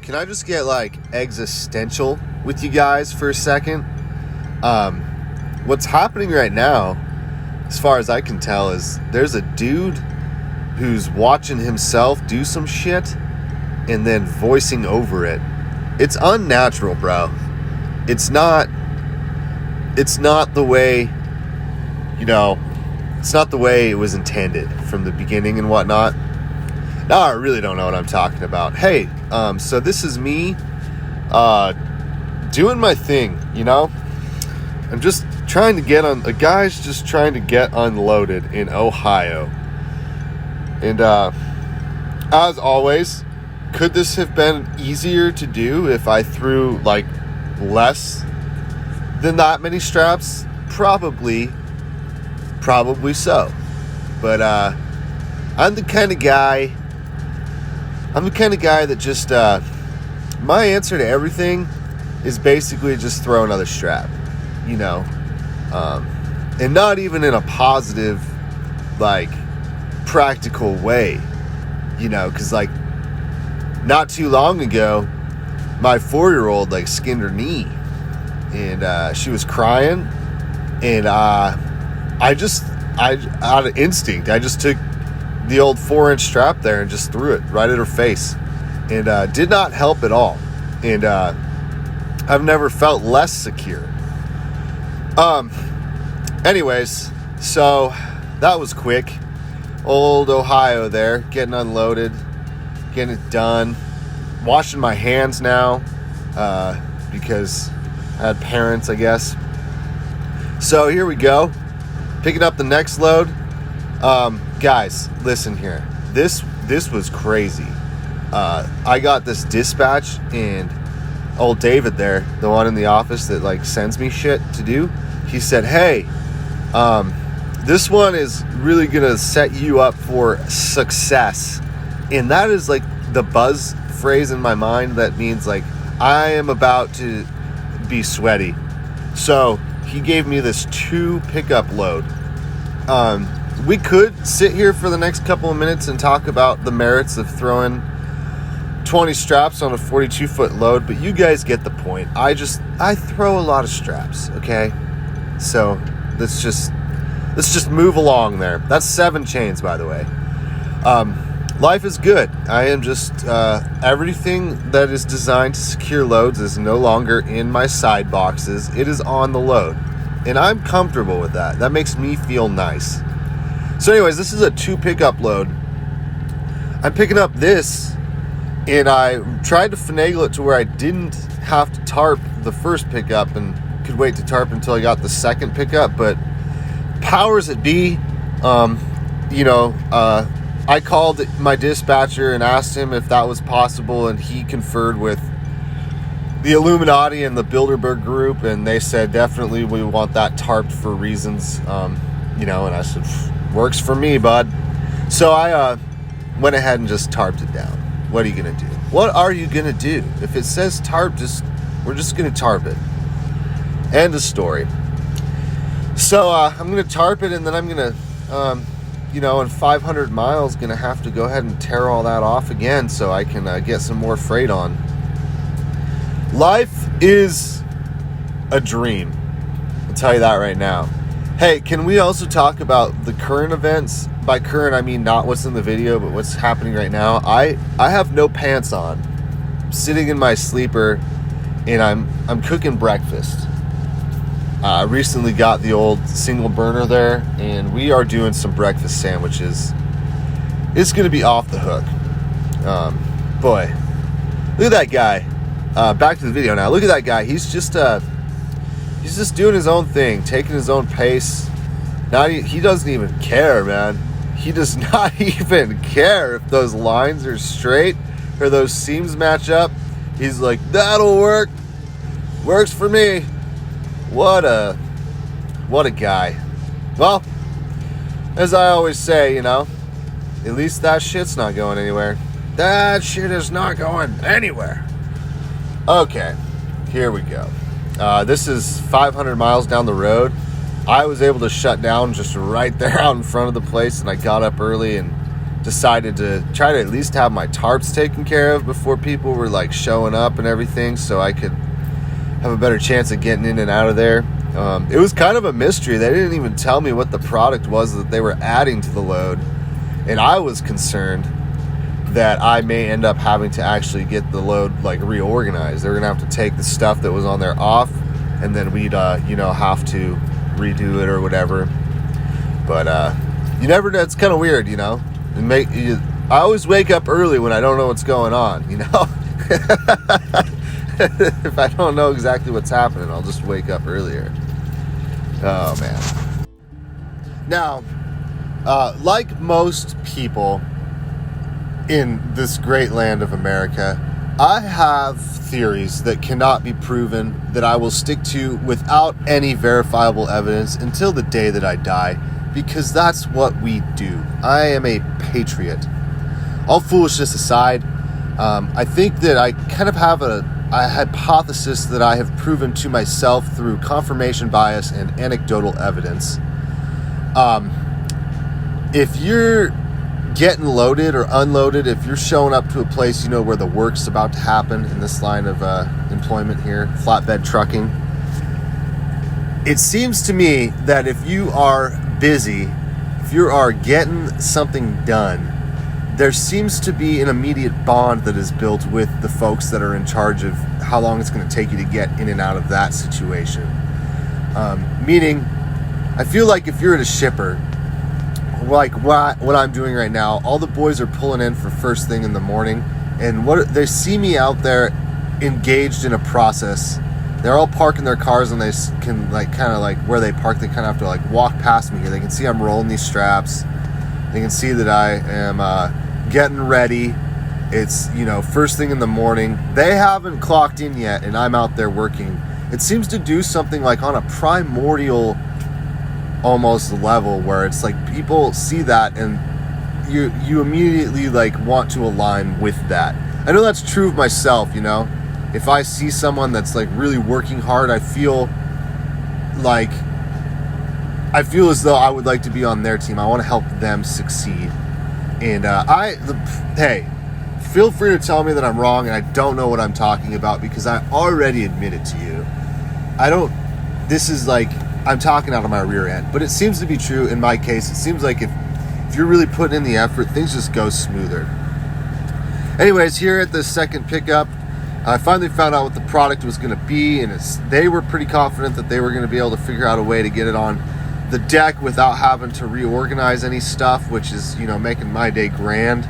can I just get like existential with you guys for a second? What's happening right now, as far as I can tell, is there's a dude who's watching himself do some shit and then voicing over it. It's unnatural, bro. It's not the way, it's not the way it was intended from the beginning and whatnot. Now I really don't know what I'm talking about. Hey, so this is me doing my thing, I'm just trying to get on, a guy's just trying to get unloaded in Ohio. And as always, could this have been easier to do if I threw like less than that many straps? Probably so. But I'm the kind of guy that just my answer to everything is basically just throw another strap, and not even in a positive, like, practical way, because like not too long ago my 4-year-old like skinned her knee, and she was crying, and I out of instinct I just took the old 4-inch strap there and just threw it right at her face, and did not help at all, and I've never felt less secure. Anyways, so that was quick. Old Ohio there, getting unloaded, getting it done, washing my hands now, because I had parents, I guess. So here we go, picking up the next load. Guys, listen here. This was crazy. I got this dispatch, and old David there, the one in the office that like sends me shit to do, he said, hey, this one is really gonna set you up for success. And that is like the buzz phrase in my mind that means like I am about to be sweaty. So he gave me this 2 pickup load. We could sit here for the next couple of minutes and talk about the merits of throwing 20 straps on a 42-foot load, but you guys get the point. I throw a lot of straps, okay? So let's just move along there. That's 7 chains, by the way. Life is good. I am just everything that is designed to secure loads is no longer in my side boxes. It is on the load, and I'm comfortable with that. That makes me feel nice. So anyways, this is a 2 pickup load. I'm picking up this, and I tried to finagle it to where I didn't have to tarp the first pickup and could wait to tarp until I got the second pickup, but powers that be, I called my dispatcher and asked him if that was possible, and he conferred with the Illuminati and the Bilderberg group, and they said definitely we want that tarped for reasons, and I said, works for me, bud. So I went ahead and just tarped it down. What are you gonna do? What are you gonna do? If it says tarp, we're just gonna tarp it. End of story. So I'm gonna tarp it, and then I'm gonna in 500 miles gonna have to go ahead and tear all that off again so I can get some more freight on. Life is a dream, I'll tell you that right now. Hey, can we also talk about the current events? By current, I mean not what's in the video, but what's happening right now. I have no pants on. I'm sitting in my sleeper, and I'm cooking breakfast. I recently got the old single burner there, and we are doing some breakfast sandwiches. It's gonna be off the hook. Boy, look at that guy. Back to the video now. Look at that guy. He's just doing his own thing, taking his own pace. He doesn't even care, man. He does not even care if those lines are straight or those seams match up. He's like, that'll work. Works for me. What a guy. Well, as I always say, at least that shit's not going anywhere. That shit is not going anywhere. Okay, here we go. This is 500 miles down the road. I was able to shut down just right there out in front of the place, and I got up early and decided to try to at least have my tarps taken care of before people were like showing up and everything, so I could have a better chance of getting in and out of there. It was kind of a mystery. They didn't even tell me what the product was that they were adding to the load, and I was concerned that I may end up having to actually get the load like reorganized. They're gonna have to take the stuff that was on there off, and then we'd have to redo it or whatever. But you never know. It's kind of weird, I always wake up early when I don't know what's going on, If I don't know exactly what's happening, I'll just wake up earlier. Oh man. Now, like most people in this great land of America, I have theories that cannot be proven that I will stick to without any verifiable evidence until the day that I die, because that's what we do. I am a patriot. All foolishness aside, I think that I kind of have a hypothesis that I have proven to myself through confirmation bias and anecdotal evidence. If you're getting loaded or unloaded, if you're showing up to a place where the work's about to happen in this line of employment here, flatbed trucking, it seems to me that if you are busy, if you are getting something done, there seems to be an immediate bond that is built with the folks that are in charge of how long it's going to take you to get in and out of that situation. Meaning, I feel like if you're at a shipper, like what I'm doing right now, all the boys are pulling in for first thing in the morning, and they see me out there engaged in a process. They're all parking their cars, and they can where they park, they kind of have to walk past me here. They can see I'm rolling these straps. They can see that I am getting ready. It's first thing in the morning. They haven't clocked in yet, and I'm out there working. It seems to do something on a primordial almost level, where it's people see that and you immediately want to align with that. I know that's true of myself. If I see someone that's really working hard, I feel as though I would like to be on their team. I want to help them succeed. And hey, feel free to tell me that I'm wrong and I don't know what I'm talking about, because I already admitted to you. I'm talking out of my rear end, but it seems to be true in my case. It seems like if you're really putting in the effort, things just go smoother. Anyways, here at the second pickup, I finally found out what the product was going to be, and they were pretty confident that they were going to be able to figure out a way to get it on the deck without having to reorganize any stuff, which is, making my day grand.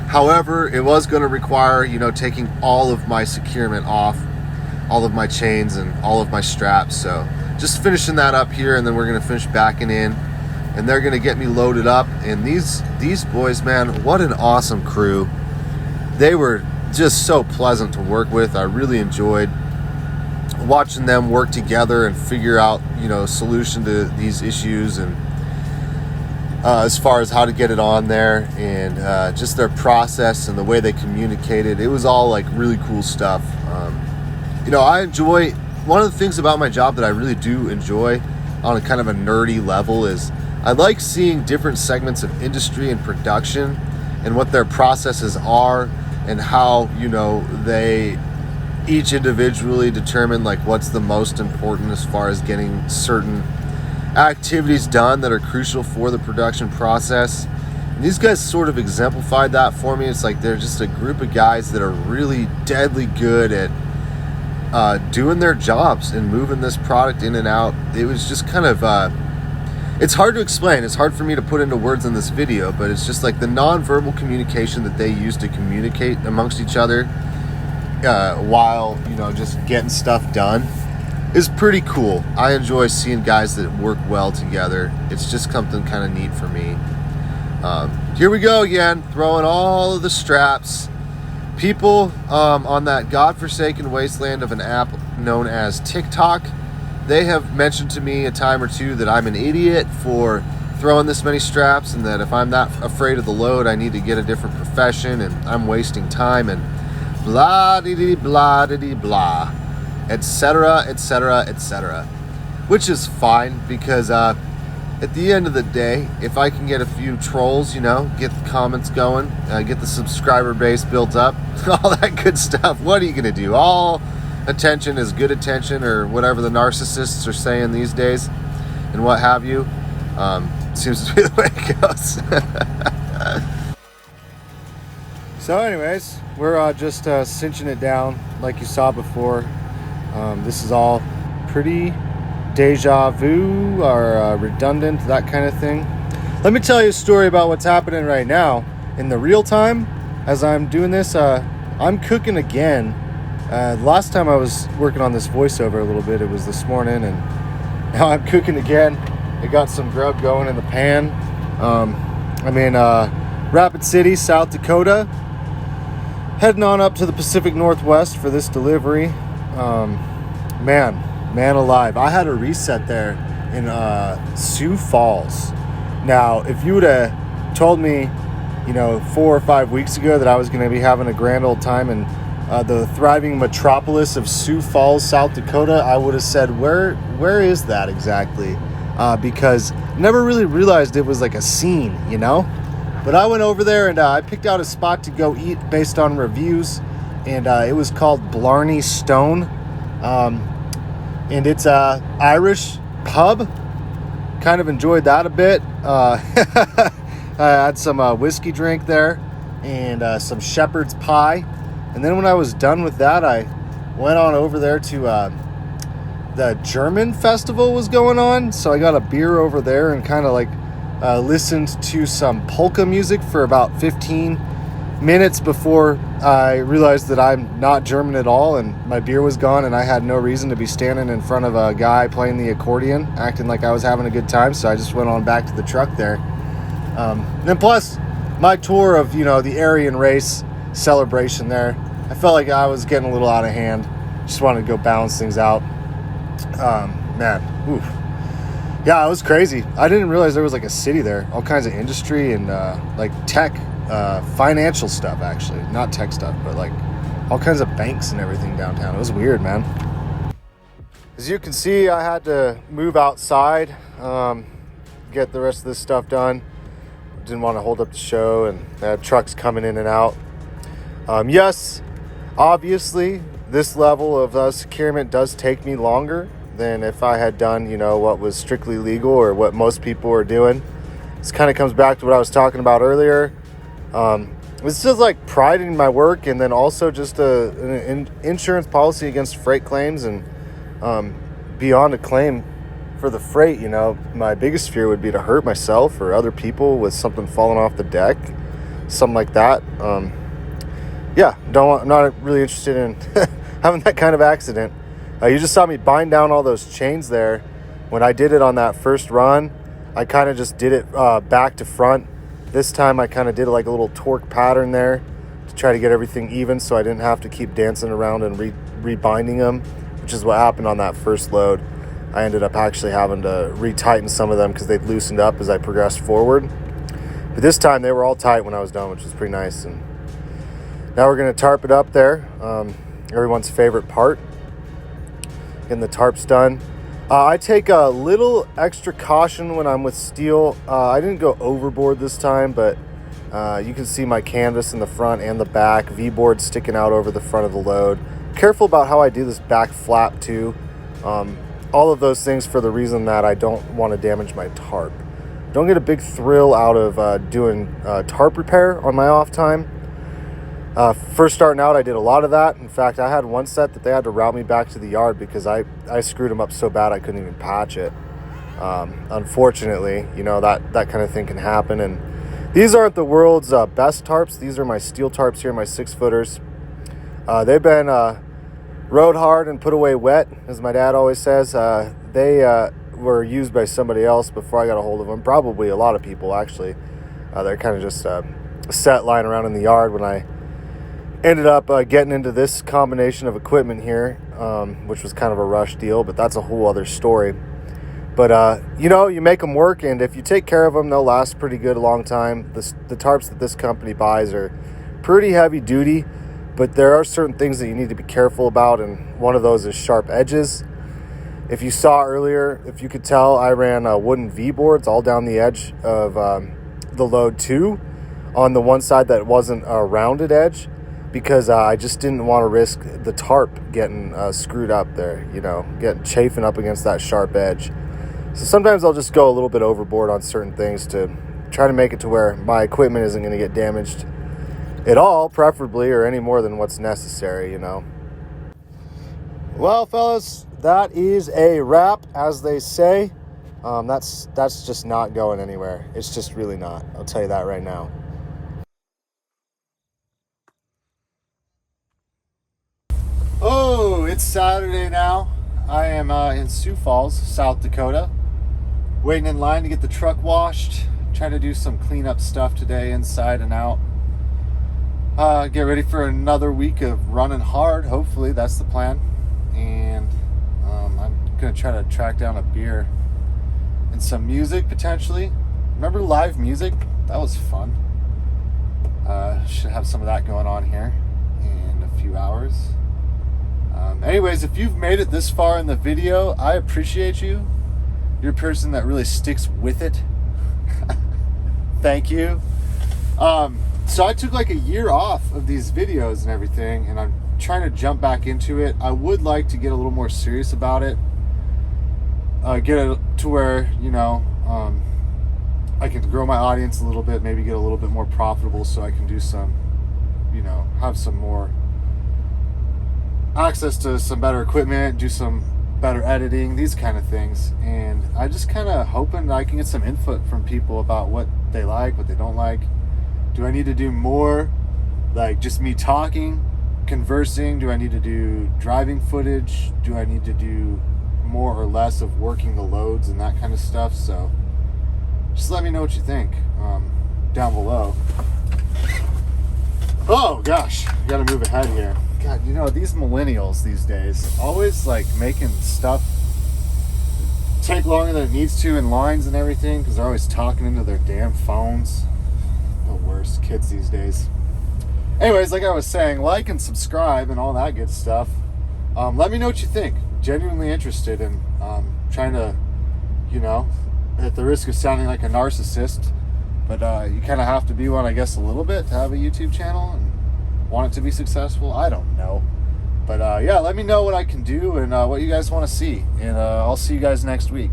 However, it was going to require, taking all of my securement off, all of my chains and all of my straps. So just finishing that up here, and then we're going to finish backing in, and they're going to get me loaded up. And these boys, man, what an awesome crew. They were just so pleasant to work with. I really enjoyed watching them work together and figure out, a solution to these issues, and as far as how to get it on there, and just their process and the way they communicated. It was all really cool stuff. I enjoy, one of the things about my job that I really do enjoy on a kind of a nerdy level is I like seeing different segments of industry and production and what their processes are, and how they each individually determine what's the most important as far as getting certain activities done that are crucial for the production process. And these guys sort of exemplified that for me. It's they're just a group of guys that are really deadly good at doing their jobs and moving this product in and out. It was just kind of it's hard to explain. It's hard for me to put into words in this video, but it's just the nonverbal communication that they use to communicate amongst each other while just getting stuff done is pretty cool. I enjoy seeing guys that work well together. It's just something kind of neat for me. Here we go again, throwing all of the straps. People on that godforsaken wasteland of an app known as TikTok, they have mentioned to me a time or two that I'm an idiot for throwing this many straps, and that if I'm that afraid of the load, I need to get a different profession, and I'm wasting time, and blah dee blah dee blah, etc., etc., etc. Which is fine, because at the end of the day, if I can get a few trolls, get the comments going, get the subscriber base built up, all that good stuff, what are you going to do? All attention is good attention, or whatever the narcissists are saying these days, and what have you. Seems to be the way it goes. So anyways, we're just cinching it down like you saw before. This is all pretty deja vu or redundant, that kind of thing. Let me tell you a story about what's happening right now in the real time as I'm doing this. I'm cooking again. Last time I was working on this voiceover a little bit, it was this morning, and now I'm cooking again. I got some grub going in the pan. I'm in Rapid City, South Dakota, heading on up to the Pacific Northwest for this delivery. Man alive, I had a reset there in Sioux Falls. Now, if you would have told me 4 or 5 weeks ago that I was going to be having a grand old time in the thriving metropolis of Sioux Falls, South Dakota, I would have said, where is that exactly? Because I never really realized it was like a scene, But I went over there and I picked out a spot to go eat based on reviews, and it was called Blarney Stone. And it's a Irish pub. Kind of enjoyed that a bit. I had some whiskey drink there and some shepherd's pie. And then when I was done with that, I went on over there to the German festival was going on. So I got a beer over there and kind of listened to some polka music for about 15 minutes before I realized that I'm not German at all, and my beer was gone, and I had no reason to be standing in front of a guy playing the accordion, acting like I was having a good time. So I just went on back to the truck there. And plus, my tour of the Aryan race celebration there, I felt like I was getting a little out of hand. Just wanted to go balance things out. Oof. Yeah, it was crazy. I didn't realize there was a city there, all kinds of industry and tech. Financial stuff, actually, not tech stuff, but all kinds of banks and everything downtown. It was weird, man. As you can see, I had to move outside, get the rest of this stuff done. Didn't want to hold up the show, and they had trucks coming in and out. Yes, obviously, this level of securement does take me longer than if I had done, what was strictly legal or what most people were doing. This kind of comes back to what I was talking about earlier. It's just pride in my work, and then also just an insurance policy against freight claims, and beyond a claim for the freight, my biggest fear would be to hurt myself or other people with something falling off the deck, something like that. Not really interested in having that kind of accident. You just saw me bind down all those chains there. When I did it on that first run, I kind of just did it back to front. This time I kind of did a little torque pattern there to try to get everything even, so I didn't have to keep dancing around and rebinding them, which is what happened on that first load. I ended up actually having to retighten some of them because they'd loosened up as I progressed forward. But this time they were all tight when I was done, which was pretty nice. And now we're going to tarp it up there. Everyone's favorite part. Getting the tarps done. I take a little extra caution when I'm with steel. I didn't go overboard this time, but you can see my canvas in the front and the back, V-board sticking out over the front of the load. Careful about how I do this back flap too. All of those things for the reason that I don't want to damage my tarp. Don't get a big thrill out of doing tarp repair on my off time. First starting out, I did a lot of that. In fact, I had one set that they had to route me back to the yard because I screwed them up so bad I couldn't even patch it. Unfortunately, that kind of thing can happen. And these aren't the world's best tarps. These are my steel tarps here, my 6-footers. They've been rode hard and put away wet, as my dad always says. They were used by somebody else before I got a hold of them. Probably a lot of people, actually. They're kind of just a set lying around in the yard when I ended up getting into this combination of equipment here, which was kind of a rush deal, but that's a whole other story. But, you make them work, and if you take care of them, they'll last pretty good a long time. The tarps that this company buys are pretty heavy duty, but there are certain things that you need to be careful about, and one of those is sharp edges. If you saw earlier, if you could tell, I ran wooden V-boards all down the edge of the load too, on the one side that wasn't a rounded edge, because I just didn't want to risk the tarp getting screwed up there, getting chafing up against that sharp edge. So sometimes I'll just go a little bit overboard on certain things to try to make it to where my equipment isn't going to get damaged at all, preferably, or any more than what's necessary, Well, fellas, that is a wrap, as they say. That's just not going anywhere. It's just really not. I'll tell you that right now. Oh, it's Saturday now. I am in Sioux Falls, South Dakota, waiting in line to get the truck washed. Trying to do some cleanup stuff today, inside and out. Get ready for another week of running hard. Hopefully, that's the plan. And I'm gonna try to track down a beer and some music potentially. Remember live music? That was fun. Should have some of that going on here in a few hours. Anyways, if you've made it this far in the video, I appreciate you. You're a person that really sticks with it. Thank you. So I took like a year off of these videos and everything, and I'm trying to jump back into it. I would like to get a little more serious about it. Get it to where, I can grow my audience a little bit, maybe get a little bit more profitable so I can do some, have some more access to some better equipment, do some better editing, these kind of things. And I just kind of hoping that I can get some input from people about what they like, what they don't like. Do I need to do more like just me talking, conversing? Do I need to do driving footage? Do I need to do more or less of working the loads and that kind of stuff? So just let me know what you think down below. Oh gosh, gotta move ahead here. God, these millennials these days always like making stuff take longer than it needs to in lines and everything because they're always talking into their damn phones. The worst kids these days. Anyways, like I was saying, like and subscribe and all that good stuff. Let me know what you think. Genuinely interested in trying to, at the risk of sounding like a narcissist, but you kind of have to be one, I guess, a little bit to have a YouTube channel and want it to be successful. I don't know. But yeah, let me know what I can do and what you guys want to see. And I'll see you guys next week.